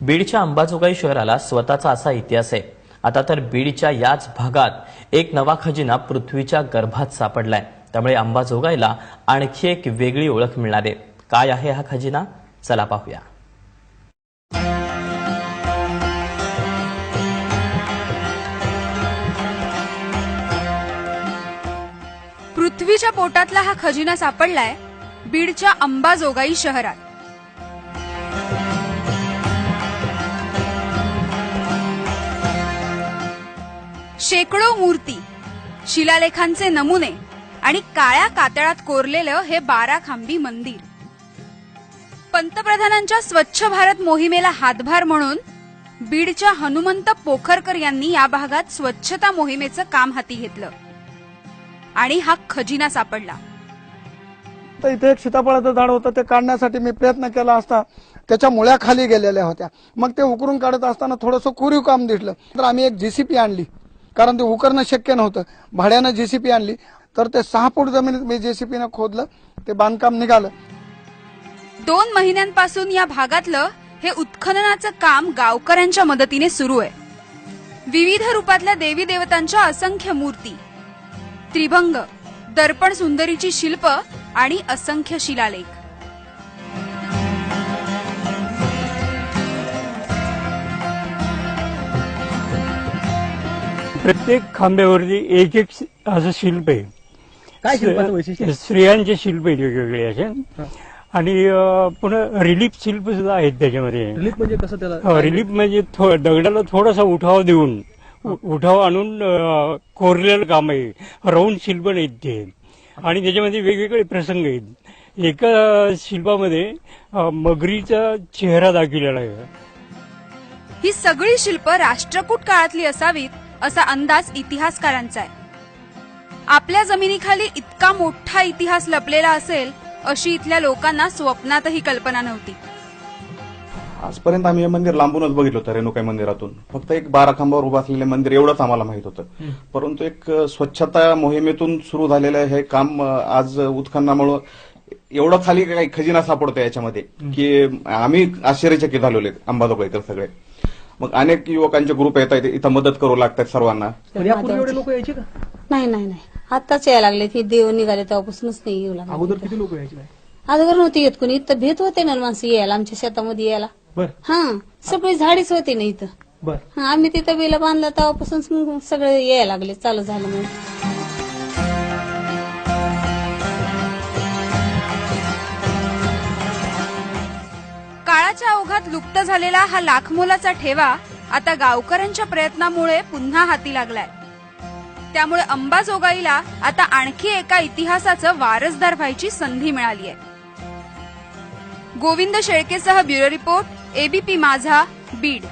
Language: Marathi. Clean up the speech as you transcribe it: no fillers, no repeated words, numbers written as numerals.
बीडच्या अंबाजोगाई शहराला स्वतःचा असा इतिहास आहे। आता तर बीडच्या याच भागात एक नवा खजिना पृथ्वीच्या गर्भात सापडलाय। त्यामुळे अंबाजोगाईला आणखी एक वेगळी ओळख मिळणार आहे। काय आहे हा खजिना, चला पाहूया। पृथ्वीच्या पोटातला हा खजिना सापडलाय बीडच्या अंबाजोगाई शहरात। शेकडो मूर्ती, शिलालेखांचे नमुने आणि काळ्या कातळात कोरलेलं हे 12 खांबी मंदिर। पंतप्रधानांच्या स्वच्छ भारत मोहिमेला हातभार म्हणून बीडच्या हनुमंत पोखरकर यांनी या भागात स्वच्छता मोहिमेचं काम हाती घेतलं आणि हा खजिना सापडला। तर इथे एक सीताफळाचं झाड होतं, ते काढण्यासाठी मी प्रयत्न केला असता त्याच्या मुळ्या खाली गेलेल्या होत्या। मग ते उकरून काढत असताना थोडंसं कोरीव काम दिसलं, तर आम्ही एक जेसीपी आणली, कारण ते उकरणं शक्य नव्हतं। भाड्यानं जेसीपी आणली, तर ते 6 फूट जमिनीत मी जेसीपीनं खोदलं, ते बांधकाम निघालं। 2 महिन्यांपासून या भागातलं हे उत्खननाचं काम गावकऱ्यांच्या मदतीने सुरू आहे। विविध रूपातल्या देवी देवतांच्या असंख्य मूर्ती, त्रिभंग, दर्पण सुंदरीची शिल्प आणि असंख्य शिलालेख। प्रत्येक खांब्यावरती एक एक असं शिल्प आहे। काय शिल्पाचं वैशिष्ट्य? स्त्रियांचे शिल्प आहेत वेगवेगळे असे, आणि पुन्हा रिलीफ शिल्प सुद्धा आहेत त्याच्यामध्ये। रिलीफ म्हणजे कसं त्याला? रिलीफ म्हणजे दगडाला थोडासा उठाव देऊन उठाव आणून कोरलेलं काम आहे। राऊंड शिल्प नाहीत ते, आणि त्याच्यामध्ये वेगवेगळे प्रसंग आहेत। एका शिल्पामध्ये मगरीचा चेहरा दाखवलेला आहे। ही सगळी शिल्प राष्ट्रकूट काळातली असावीत असा अंदाज इतिहासकारांचा आहे। आपल्या जमिनीखाली इतका मोठा इतिहास लपलेला असेल अशी इथल्या लोकांना स्वप्नातही कल्पना नव्हती। आजपर्यंत आम्ही हे मंदिर लांबूनच बघितलं होतं, रेणुकाई मंदिरातून। फक्त एक 12 खांबावर उभं असलेले मंदिर एवढंच आम्हाला माहित होतं। परंतु एक स्वच्छता मोहिमेतून सुरू झालेलं हे काम आज उत्खननामुळे एवढं खाली काही खजिना सापडतो याच्यामध्ये की आम्ही आश्चर्यचकित झालेलो आहेत अंबाजोगाईकर सगळे। मग अनेक युवकांचे ग्रुप येतात इथं, मदत करू लागतात सर्वांना। यापूर्वी एवढे लोक यायचे का? नाही, आताच यायला लागले की देव निघाले तेव्हापासूनच नाही येऊ लागले। अगोदर किती लोक यायचे? अगोदर नव्हती येत कोणी, इथं भेट होते ना माणसं यायला, आमच्या शेतामध्ये यायला। बर हा, सगळी झाडीच होती ना इथं। बर हा, आम्ही तिथं बेला बांधला तेव्हापासून सगळे यायला लागले, चालू झालं म्हणून। काळाच्या ओघात लुप्त झालेला हा लाखमोलाचा ठेवा आता गावकऱ्यांच्या प्रयत्नामुळे पुन्हा हाती लागलाय। त्यामुळे अंबाजोगाईला आता आणखी एका इतिहासाचं वारसदार व्हायची संधी मिळाली आहे। गोविंद शेळकेसह ब्युरो रिपोर्ट, एबीपी माझा, बीड।